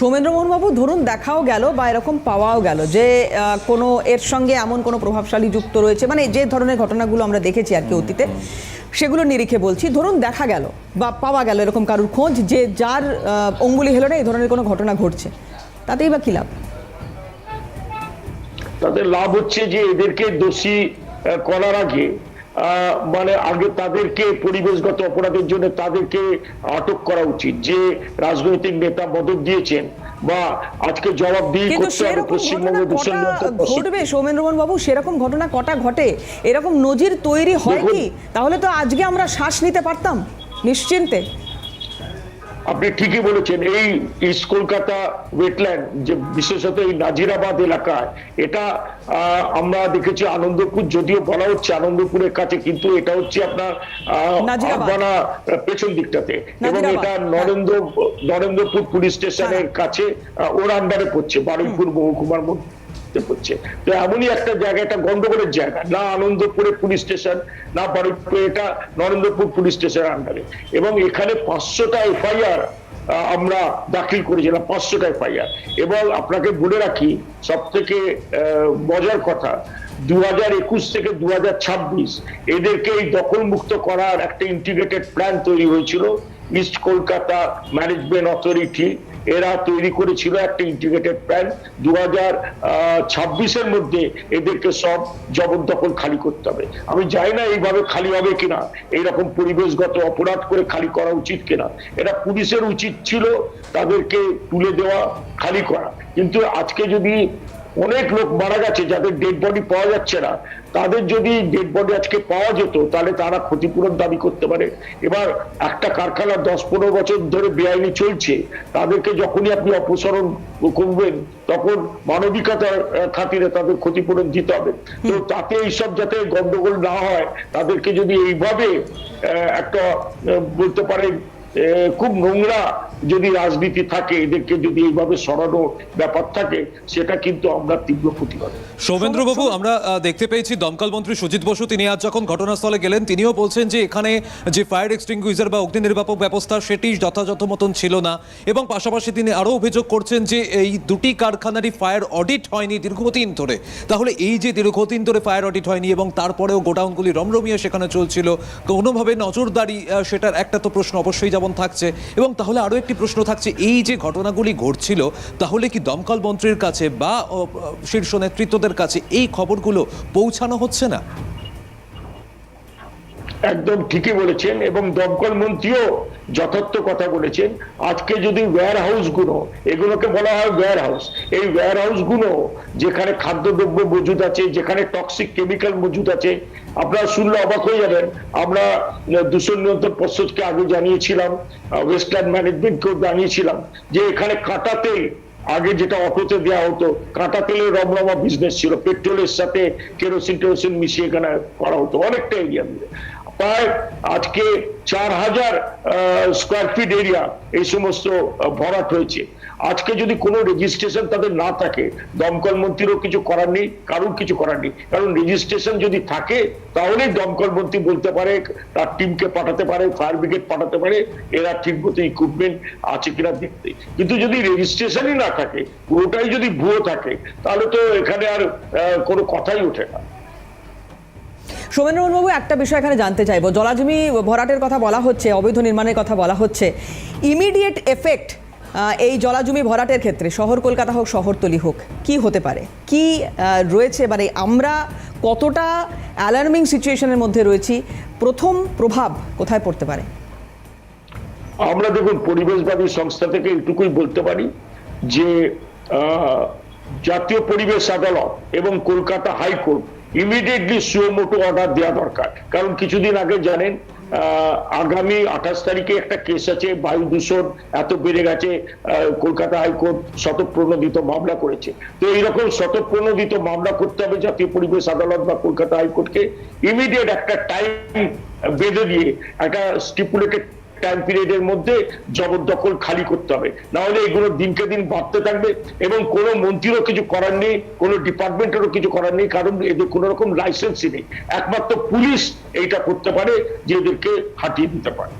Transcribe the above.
সৌমেন্দ্রমোহন বাবু, ধরুন দেখাও গেল বা এরকম পাওয়াও গেল যে কোনো এর সঙ্গে এমন কোনো প্রভাবশালী যুক্ত রয়েছে, মানে যে ধরনের ঘটনাগুলো আমরা দেখেছি আর কি অতীতে, সেগুলো নিরিখে বলছি, ধরুন দেখা গেল বা পাওয়া গেল এরকম কারুর খোঁজ যে যার অঙ্গুলি হেলনে এই ধরনের কোনো ঘটনা ঘটছে, তাতেই বা কি লাভ? তাদের লাভ হচ্ছে যে এদেরকে দোষী করার আগে মানে আগে তাদেরকে পরিবেশগত অপরাধের জন্য তাদেরকে আটক করা উচিত। যে রাজনৈতিক নেতা মদত দিয়েছেন বা আজকে জবাবদিহি করতে হবে পশ্চিমবঙ্গের দূষণ ঘটবে সৌমেন্দ্রমোহন বাবু, সেরকম ঘটনা কটা ঘটে? এরকম নজির তৈরি হয় কি? তাহলে তো আজকে আমরা শ্বাস নিতে পারতাম নিশ্চিন্তে। আপনি ঠিকই বলেছেন। এই ইস্ট কলকাতা ওয়েটল্যান্ড, যে বিশেষত এই নাজিরাবাদ এলাকায়, এটা আমরা দেখেছি আনন্দপুর, যদিও বলা হচ্ছে আনন্দপুরের কাছে, কিন্তু এটা হচ্ছে আপনার আফগানা পেছন দিকটাতে, এবং এটা নরেন্দ্রপুর পুলিশ স্টেশনের কাছে ওর আন্ডারে পড়ছে, বারুইপুর মহকুমার মধ্যে পড়ছে। তো এমনই একটা জায়গা, এটা গন্ডগোলের জায়গা, না আনন্দপুরে পুলিশ স্টেশন না বারুইপুর, এটা নরেন্দ্রপুর পুলিশ স্টেশনের আন্ডারে, এবং এখানে 500টা এফআইআর আমরা দাখিল করেছিলাম, 500টা এফআইআর। এবং আপনাকে বলে রাখি, সব থেকে মজার কথা, 2021 থেকে 2026 এদেরকে এই দখলমুক্ত করার একটা ইন্টিগ্রেটেড প্ল্যান তৈরি হয়েছিল। ইস্ট কলকাতা ম্যানেজমেন্ট অথরিটি এরা তৈরি করেছিল একটা ইন্টিগ্রেটেড প্ল্যান। 2026-এর মধ্যে এদেরকে সব জবরদখল খালি করতে হবে। আমি জানি না এইভাবে খালি হবে কিনা, এইরকম পরিবেশগত অপরাধ করে খালি করা উচিত কিনা। এটা পুলিশের উচিত ছিল তাদেরকে তুলে দেওয়া, খালি করা। কিন্তু আজকে যদি অনেক লোক মারা গেছে যাদের ডেড বডি পাওয়া যাচ্ছে না, তাদের যদি ডেড বডি আজকে পাওয়া যেত তাহলে তারা ক্ষতিপূরণ দাবি করতে পারে। এবার একটা কারখানা 10-15 বছর ধরে বেআইনি চলছে, তাদেরকে যখনই আপনি অপসারণ করবেন তখন মানবিকতার খাতিরে তাদের ক্ষতিপূরণ দিতে হবে। তো তাতে এইসব যাতে গন্ডগোল না হয়, তাদেরকে যদি এইভাবে একটা বলতে পারেন খুব নোংরা যদি রাজনীতি থাকে, এদেরকে যদি এইভাবে সরানোর ব্যাপার থাকে, সেটা কিন্তু আমরা তীব্র প্রতিবাদ। সৌমেন্দ্রবাবু, আমরা দেখতে পেয়েছি দমকল মন্ত্রী সুজিত বসু তিনি আজ যখন ঘটনাস্থলে গেলেন, তিনিও বলছেন যে এখানে যে ফায়ার এক্সটিংগুইজার বা অগ্নি নির্বাপক ব্যবস্থা সেটি যথাযথ মতন ছিল না, এবং পাশাপাশি তিনি আরও অভিযোগ করছেন যে এই দুটি কারখানারই ফায়ার অডিট হয়নি দীর্ঘদিন ধরে। তাহলে এই যে দীর্ঘদিন ধরে ফায়ার অডিট হয়নি এবং তারপরেও গোডাউনগুলি রমরমিয়ে সেখানে চলছিল, কোনোভাবে নজরদারি, সেটার একটা তো প্রশ্ন অবশ্যই যেমন থাকছে। এবং তাহলে আরও একটি প্রশ্ন থাকছে, এই যে ঘটনাগুলি ঘটছিল, তাহলে কি দমকল মন্ত্রীর কাছে বা শীর্ষ নেতৃত্বদের কাছে এই খবরগুলো পৌঁছানো হচ্ছে না? একদম ঠিকই বলেছেন, এবং দমকল মন্ত্রীও যথার্থ কথা বলেছেন। আজকে যদি ওয়্যার হাউস গুলো, এগুলোকে বলা হয় ওয়্যার হাউস, এই ওয়্যার হাউস গুলো যেখানে খাদ্যদ্রব্য মজুদ আছে, যেখানে টক্সিক কেমিক্যাল মজুদ আছে, আপনারা শুনলে অবাক হয়ে যাবেন। আমরা দূষণ নিয়ন্ত্রণ পর্ষদকে আগে জানিয়েছিলাম, ওয়েস্টার্ন ম্যানেজমেন্টকেও জানিয়েছিলাম যে এখানে কাঁটা তেল, আগে যেটা অটোতে দেওয়া হতো, কাঁটা তেলের রমরমা বিজনেস ছিল, পেট্রোলের সাথে কেরোসিন টেরোসিন মিশিয়ে এখানে করা হতো অনেকটা এরিয়া মিলে। প্রায় আজকে 4000 স্কোয়ার ফিট এরিয়া এই সমস্ত ভরাট হয়েছে। আজকে যদি কোনো রেজিস্ট্রেশন তাদের না থাকে, দমকল মন্ত্রীরও কিছু করার নেই, কারোর কিছু করার নেই। কারণ রেজিস্ট্রেশন যদি থাকে তাহলেই দমকল মন্ত্রী বলতে পারে, তার টিমকে পাঠাতে পারে, ফায়ার ব্রিগেড পাঠাতে পারে, এরা ঠিক মতো ইকুইপমেন্ট আছে কিনা দেখতে। কিন্তু যদি রেজিস্ট্রেশনই না থাকে, পুরোটাই যদি ভুয়ো থাকে, তাহলে তো এখানে আর কোনো কথাই ওঠে না। সৌমেন্দ্রমোহন বাবু, একটা বিষয় এখানে জানতে চাইবো, জলাজমি ভরাটের কথা বলা হচ্ছে, অবৈধ নির্মাণের কথা বলা হচ্ছে, ইমিডিয়েট এফেক্ট এই জলাজমি ভরাটের ক্ষেত্রে শহর কলকাতা হোক শহরতলি হোক কি হতে পারে, কি রয়েছে, মানে আমরা কতটা অ্যালার্মিং সিচুয়েশনের মধ্যে রয়েছি, প্রথম প্রভাব কোথায় পড়তে পারে? আমরা দেখুন, পরিবেশবাদী সংস্থা থেকে এটুকুই বলতে পারি যে জাতীয় পরিবেশ আদালত এবং Kolkata high court immediately suo motu order দেওয়া দরকার। কারণ কিছুদিন আগে জানেন, আগামী 28 তারিখে একটা কেস আছে, বায়ু দূষণ এত বেড়ে গেছে, কলকাতা হাইকোর্ট স্বতঃপ্রণোদিত মামলা করেছে। তো এইরকম স্বতঃপ্রণোদিত মামলা করতে হবে জাতীয় পরিবেশ আদালত বা কলকাতা হাইকোর্টকে। ইমিডিয়েট একটা টাইম বেঁধে দিয়ে একটা স্টিপুলেটেড টাইম পিরিয়ডের মধ্যে জবরদখল খালি করতে হবে, না হলে এগুলো দিনকে দিন বাড়তে থাকবে। এবং কোনো মন্ত্রীরও কিছু করার নেই, কোনো ডিপার্টমেন্টেরও কিছু করার নেই, কারণ এদের কোনো রকম লাইসেন্সই নেই। একমাত্র পুলিশ এইটা করতে পারে যে এদেরকে হাঁটিয়ে দিতে পারে।